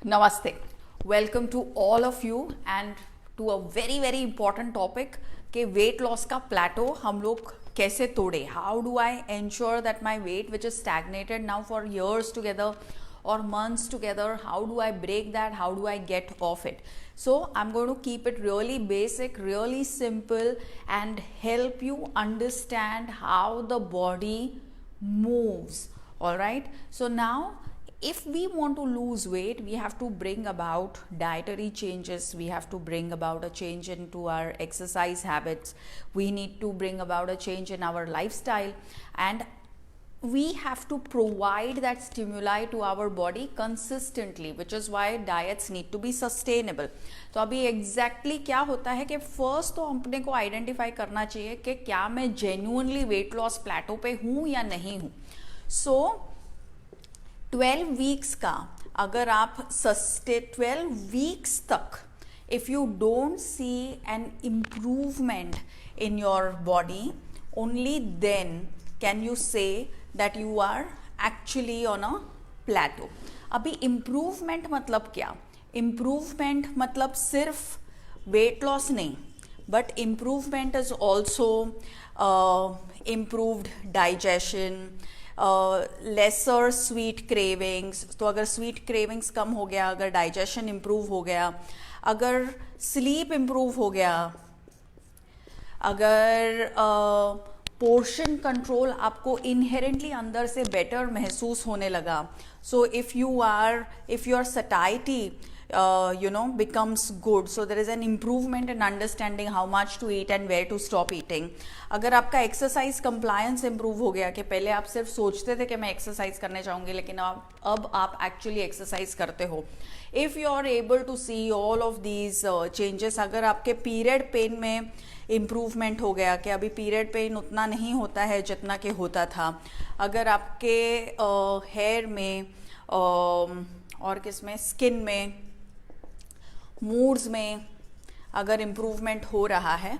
Namaste. Welcome to all of you and to a very very important topic कि weight loss का plateau हम लोग कैसे तोड़े. How do I ensure that my weight which is stagnated now for years together or months together, how do I break that, how do I get off it? So I'm going to keep it really basic, really simple and help you understand how the body moves. Alright, so now if we want to lose weight, we have to bring about dietary changes, we have to bring about a change into our exercise habits, we need to bring about a change in our lifestyle, and we have to provide that stimuli to our body consistently, which is why diets need to be sustainable. तो अभी exactly क्या होता है कि first तो अपने को identify करना चाहिए कि क्या मैं genuinely weight loss plateau पे हूँ या नहीं हूँ. So 12 वीक्स का अगर आप 12 वीक्स तक if you don't see an improvement in your body, only then can you say that you are actually on a plateau. अभी improvement मतलब क्या? Improvement मतलब सिर्फ weight loss नहीं, but improvement is also improved digestion, lesser sweet cravings. तो अगर sweet cravings कम हो गया, अगर डाइजेशन इम्प्रूव हो गया, अगर स्लीप इम्प्रूव हो गया, अगर पोर्शन कंट्रोल आपको इनहेरेंटली अंदर से बेटर महसूस होने लगा. So if your satiety becomes good, so there is an improvement in understanding how much to eat and where to stop eating. अगर आपका एक्सरसाइज कंप्लायंस इम्प्रूव हो गया कि पहले आप सिर्फ सोचते थे कि मैं एक्सरसाइज करने चाहूँगी, लेकिन अब आप एक्चुअली एक्सरसाइज करते हो. If you are able to see all of these changes, अगर आपके पीरियड पेन में इम्प्रूवमेंट हो गया कि अभी पीरियड पेन उतना नहीं होता है जितना कि होता था, अगर आपके हेयर में और किस में, स्किन में, मूड्स में अगर इम्प्रूवमेंट हो रहा है,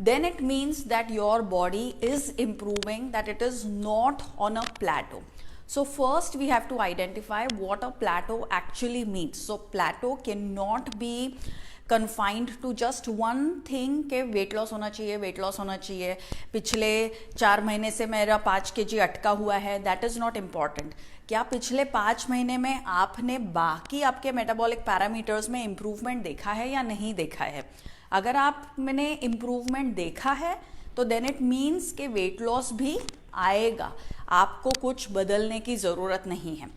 then it means that your body is improving, that it is not on a plateau. So first we have to identify what a plateau actually means. So plateau cannot be confined to just one thing कि weight loss होना चाहिए, weight loss होना चाहिए, पिछले 4 महीने से मेरा 5 kg अटका हुआ है, that is not important. क्या पिछले 5 महीने में आपने बाकी आपके मेटाबॉलिक पैरामीटर्स में इम्प्रूवमेंट देखा है या नहीं देखा है? अगर आपने इम्प्रूवमेंट देखा है तो देन इट मीन्स कि वेट लॉस भी आएगा, आपको कुछ बदलने की ज़रूरत नहीं है.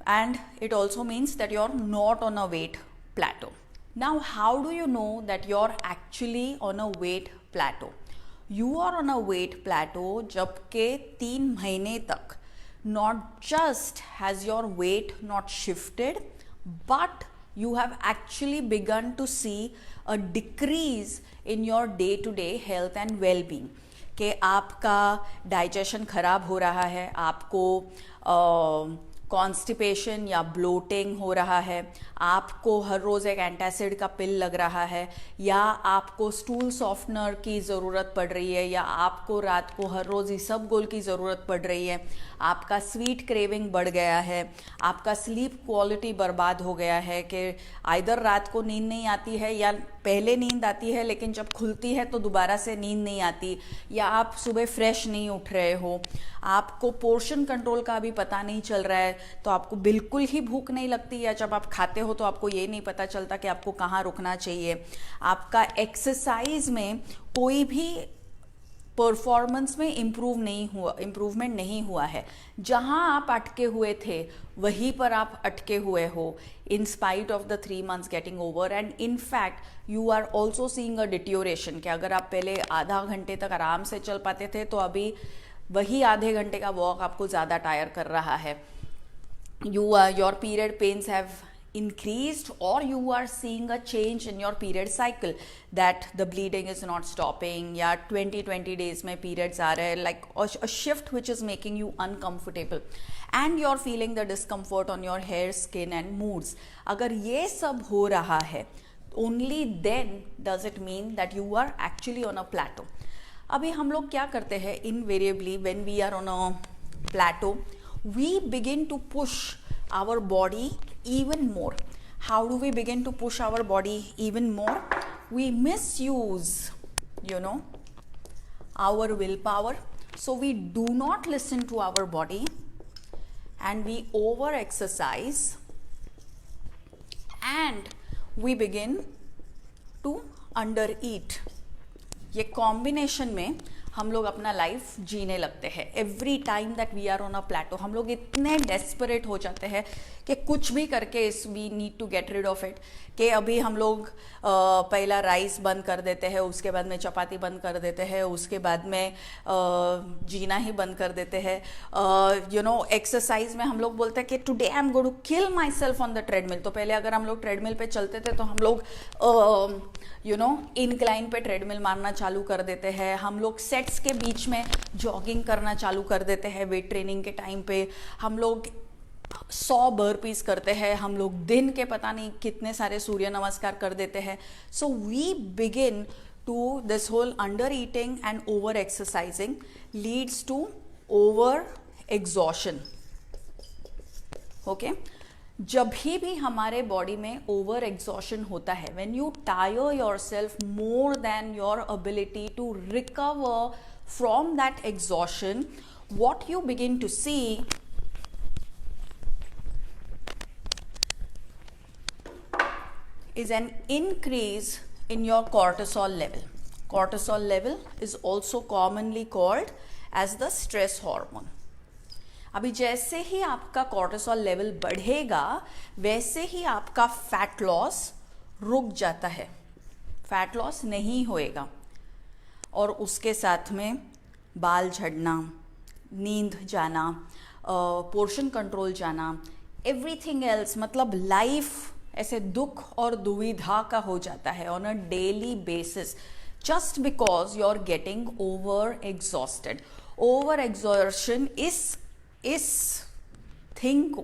And it also means that you are not on a weight plateau. Now how do you know that you are actually on a weight plateau? You are on a weight plateau जबकि 3 महीने तक not just has your weight not shifted, but you have actually begun to see a decrease in your day-to-day health and well-being. कि आपका digestion खराब हो रहा है, आपको कॉन्स्टिपेशन या ब्लोटिंग हो रहा है, आपको हर रोज़ एक एंटासिड का पिल लग रहा है, या आपको स्टूल सॉफ्टनर की ज़रूरत पड़ रही है, या आपको रात को हर रोज़ इसबगोल की ज़रूरत पड़ रही है, आपका स्वीट क्रेविंग बढ़ गया है, आपका स्लीप क्वालिटी बर्बाद हो गया है कि आइदर रात को नींद नहीं आती है या पहले नींद आती है लेकिन जब खुलती है तो दोबारा से नींद नहीं आती, या आप सुबह फ्रेश नहीं उठ रहे हो, आपको पोर्शन कंट्रोल का भी पता नहीं चल रहा है, तो आपको बिल्कुल ही भूख नहीं लगती, या जब आप खाते हो तो आपको ये नहीं पता चलता कि आपको कहाँ रुकना चाहिए, आपका एक्सरसाइज में कोई भी परफॉर्मेंस में इम्प्रूवमेंट नहीं हुआ है, जहां आप अटके हुए थे वहीं पर आप अटके हुए हो in spite of the 3 months getting over. And in fact you are also seeing a deterioration कि अगर आप पहले आधा घंटे तक आराम से चल पाते थे तो अभी वही आधे घंटे का वॉक आपको ज़्यादा टायर कर रहा है. Your period pains have increased, or you are seeing a change in your period cycle that the bleeding is not stopping, या 20 days में periods आ रहे हैं, like a shift which is making you uncomfortable and you're feeling the discomfort on your hair, skin and moods. अगर ये सब हो रहा है, only then does it mean that you are actually on a plateau. अभी हम लोग क्या करते हैं invariably when we are on a plateau, we begin to push our body even more. How do we begin to push our body even more? We misuse, our willpower. So we do not listen to our body and we over exercise and we begin to under eat. ये combination में हम लोग अपना life जीने लगते हैं. Every time that we are on a plateau हम लोग इतने डेस्परेट हो जाते हैं कि कुछ भी करके we need to get rid of it. कि अभी हम लोग पहला राइस बंद कर देते हैं, उसके बाद में चपाती बंद कर देते हैं, उसके बाद में जीना ही बंद कर देते हैं. एक्सरसाइज में हम लोग बोलते हैं कि today I am going to kill myself on the treadmill. तो पहले अगर हम लोग ट्रेडमिल पे चलते थे तो हम लोग इनक्लाइन पे ट्रेडमिल मारना चालू कर देते हैं. हम लोग सेट्स के बीच में जॉगिंग करना चालू कर देते हैं. वेट ट्रेनिंग के टाइम पे हम लोग 100 बर्पीज करते हैं. हम लोग दिन के पता नहीं कितने सारे सूर्य नमस्कार कर देते हैं. So we begin to this whole under eating and over exercising leads to over exhaustion. Okay, जब भी हमारे बॉडी में ओवर एग्जॉशन होता है, when you tire yourself more than your ability to recover from that exhaustion, what you begin to see is an increase in your cortisol level. Cortisol level is also commonly called as the stress hormone. अभी जैसे ही आपका cortisol level बढ़ेगा वैसे ही आपका fat loss रुक जाता है. Fat loss नहीं होएगा और उसके साथ में बाल झड़ना, नींद जाना, पोर्शन कंट्रोल जाना, एवरीथिंग एल्स, मतलब लाइफ ऐसे दुख और दुविधा का हो जाता है on a daily basis, just because you are getting over exhausted. Over exertion इस थिंग को,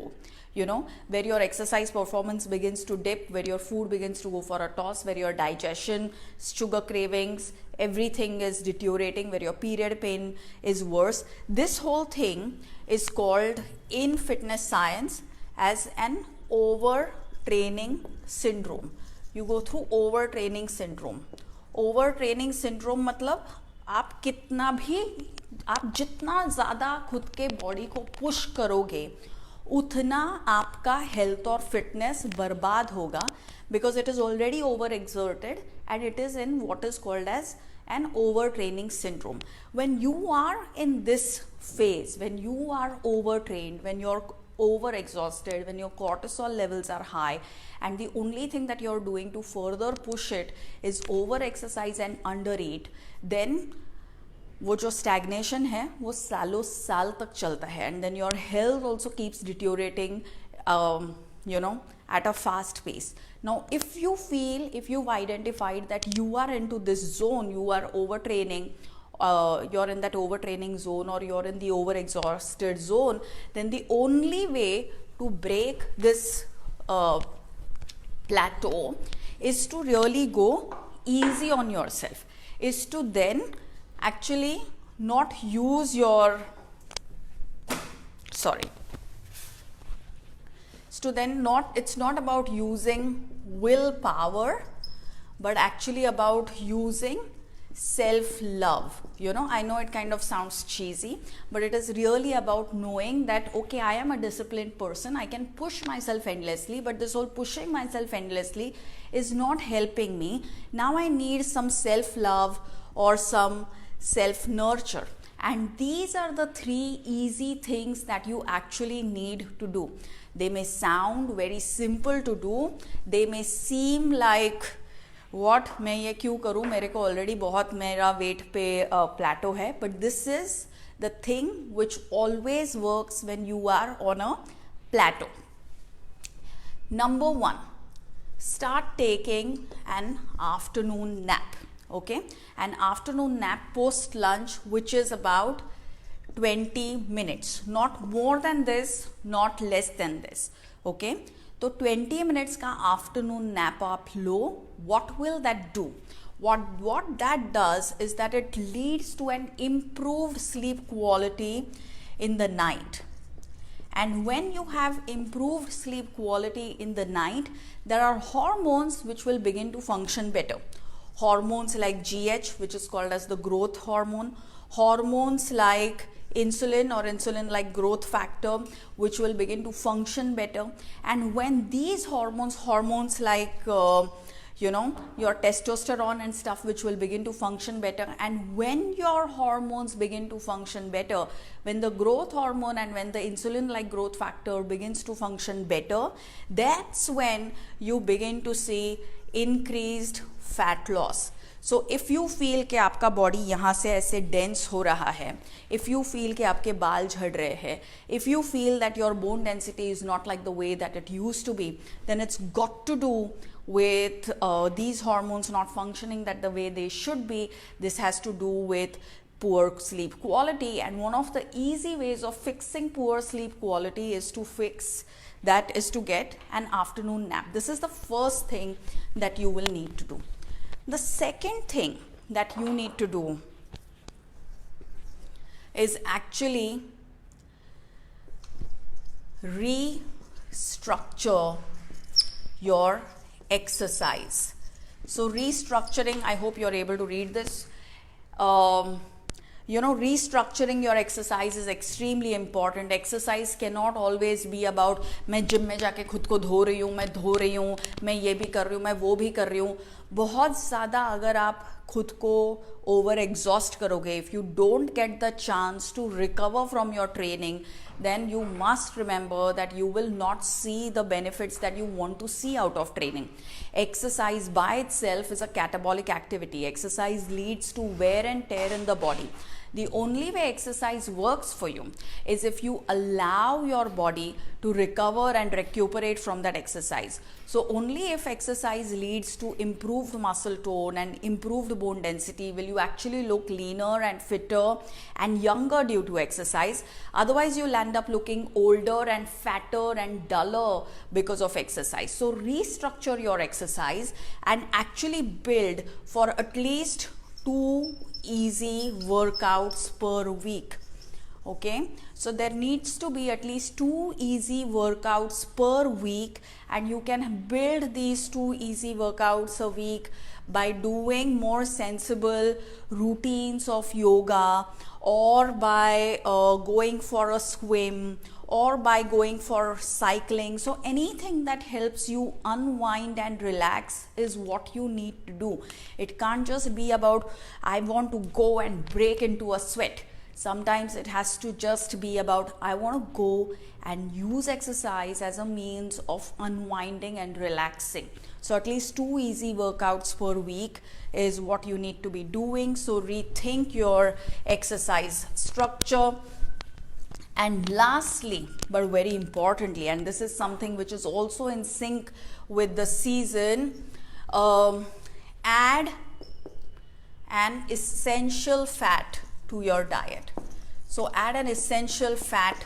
where your exercise performance begins to dip, where your food begins to go for a toss, where your digestion, sugar cravings, everything is deteriorating, where your period pain is worse. This whole thing is called in fitness science as an overtraining syndrome. You go through overtraining syndrome. Overtraining syndrome मतलब आप जितना ज़्यादा खुद के body को push करोगे उतना आपका हेल्थ और फिटनेस बर्बाद होगा, because it is already over exerted and it is in what is called as an overtraining syndrome. When you are in this phase, when you are overtrained, when you're over-exhausted, when your cortisol levels are high, and the only thing that you're doing to further push it is over-exercise and under-eat, then वो जो stagnation है वो सालों साल तक चलता है, and then your health also keeps deteriorating, at a fast pace. Now, if you've identified that you are into this zone, you are overtraining, you're in that overtraining zone or you're in the over-exhausted zone, then the only way to break this plateau is to really go easy on yourself, is to then actually not use your, it's not about using willpower, but actually about using self-love. I know it kind of sounds cheesy, but it is really about knowing that, okay, I am a disciplined person, I can push myself endlessly, but this whole pushing myself endlessly is not helping me. Now I need some self-love or some self-nurture. And these are the 3 easy things that you actually need to do. They may sound very simple to do. They may seem like, what, मैं ये क्यों करूँ, मेरे को already बहुत मेरा wait पे प्लेटो है. But this is the thing which always works when you are on a plateau. Number 1, start taking an afternoon nap. Okay, an afternoon nap post lunch, which is about 20 minutes, not more than this, not less than this. Okay, तो 20 minutes का afternoon nap आप लो. What will that do? What that does is that it leads to an improved sleep quality in the night. And when you have improved sleep quality in the night, there are hormones which will begin to function better. Hormones like GH, which is called as the growth hormone, hormones like insulin or insulin like growth factor, which will begin to function better. And when these hormones like your testosterone and stuff, which will begin to function better, and when your hormones begin to function better, when the growth hormone and when the insulin like growth factor begins to function better, that's when you begin to see increased fat loss. So if you feel कि आपका body यहाँ से ऐसे dense हो रहा है, if you feel कि आपके बाल झड़ रहे हैं, if you feel that your bone density is not like the way that it used to be, then it's got to do with these hormones not functioning that the way they should be. This has to do with poor sleep quality, and one of the easy ways of fixing poor sleep quality is to get an afternoon nap. This is the first thing that you will need to do. The second thing that you need to do is actually restructure your exercise. So restructuring, I hope you're able to read this. Restructuring your exercise is extremely important. Exercise cannot always be about मैं gym में जाके खुद को धो रही हूँ, मैं धो रही हूँ, मैं ये भी कर रही हूँ, मैं वो भी कर रही हूँ. बहुत ज़्यादा अगर आप खुद को ओवर एग्जॉस्ट करोगे, if you don't get the chance to recover from your training, then you must remember that you will not see the benefits that you want to see out of training. Exercise by itself is a catabolic activity. Exercise leads to wear and tear in the body. The only way exercise works for you is if you allow your body to recover and recuperate from that exercise. So only if exercise leads to improved muscle tone and improved bone density will you actually look leaner and fitter and younger due to exercise. Otherwise, you'll end up looking older and fatter and duller because of exercise. So restructure your exercise and actually build for at least 2 easy workouts per week. Okay, so there needs to be at least 2 easy workouts per week, and you can build these 2 easy workouts a week by doing more sensible routines of yoga, or by going for a swim, or by going for cycling. So anything that helps you unwind and relax is what you need to do. It can't just be about I want to go and break into a sweat. Sometimes it has to just be about I want to go and use exercise as a means of unwinding and relaxing. So at least 2 easy workouts per week is what you need to be doing. So rethink your exercise structure. And lastly, but very importantly, and this is something which is also in sync with the season, add an essential fat to your diet. So add an essential fat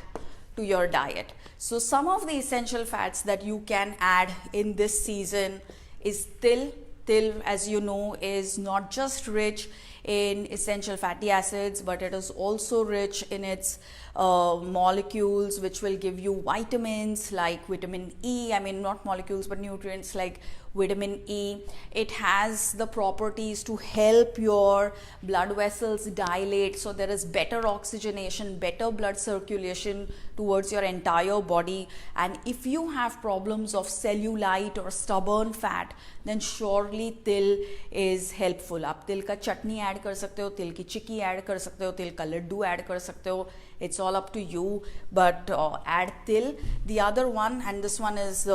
to your diet. So some of the essential fats that you can add in this season is till. Till, as you know, is not just rich in essential fatty acids, but it is also rich in its molecules which will give you vitamins like vitamin E. I mean, not molecules but nutrients like vitamin E. It has the properties to help your blood vessels dilate, so there is better oxygenation, better blood circulation towards your entire body. And if you have problems of cellulite or stubborn fat, then surely til is helpful. आप तिल का चटनी add कर सकते हो, तिल की चिक्की add कर सकते हो, तिल का लड्डू ऐड कर सकते हो. It's all up to you, but add til. The other one, and this one is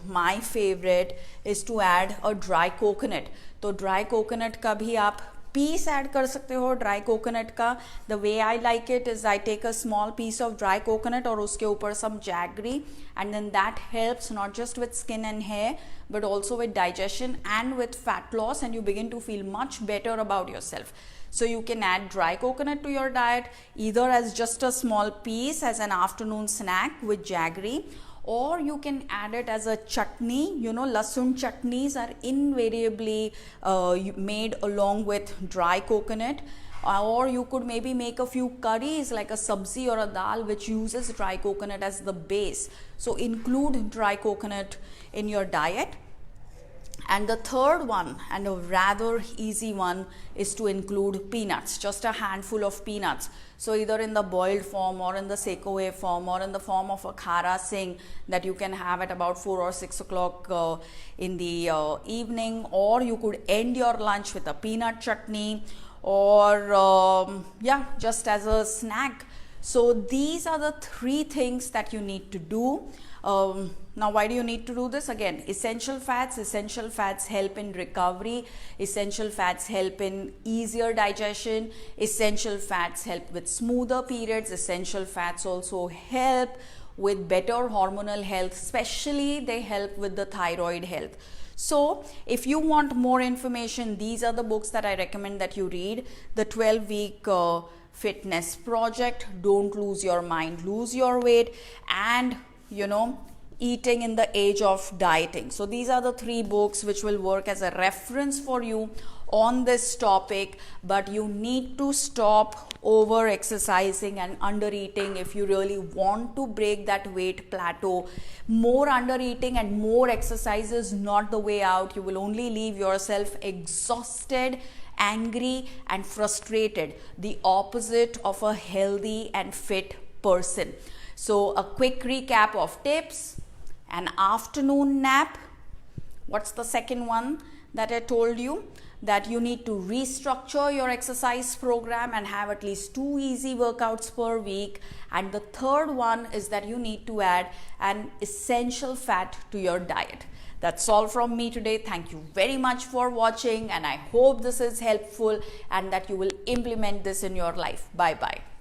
my favorite, is to add a dry coconut. तो dry coconut का भी आप पीस ऐड कर सकते हो. ड्राई कोकोनट का the way I like it is I take a small piece of dry coconut और उसके ऊपर some jaggery, and then that helps not just with skin and hair but also with digestion and with fat loss, and you begin to feel much better about yourself. So you can add dry coconut to your diet either as just a small piece as an afternoon snack with jaggery, or you can add it as a chutney. You know, lasun chutneys are invariably made along with dry coconut. or you could maybe make a few curries like a sabzi or a dal which uses dry coconut as the base. So include dry coconut in your diet. And the third one, and a rather easy one, is to include peanuts, just a handful of peanuts. So either in the boiled form or in the takeaway form or in the form of a khara sing that you can have at about 4 or 6 o'clock in the evening, or you could end your lunch with a peanut chutney, or just as a snack. So these are the 3 things that you need to do. Now, why do you need to do this? Again, essential fats help in recovery, essential fats help in easier digestion, essential fats help with smoother periods, essential fats also help with better hormonal health, especially they help with the thyroid health. So if you want more information, these are the books that I recommend that you read. The 12-week fitness project, Don't Lose Your Mind, Lose Your Weight, and Eating in the Age of Dieting. So these are the 3 books which will work as a reference for you on this topic, but you need to stop over exercising and under eating if you really want to break that weight plateau. More under eating and more exercise is not the way out. You will only leave yourself exhausted, angry and frustrated, the opposite of a healthy and fit person. So a quick recap of tips: an afternoon nap. What's the second one that I told you? That you need to restructure your exercise program and have at least 2 easy workouts per week. And the third one is that you need to add an essential fat to your diet. That's all from me today. Thank you very much for watching, and I hope this is helpful and that you will implement this in your life. Bye bye.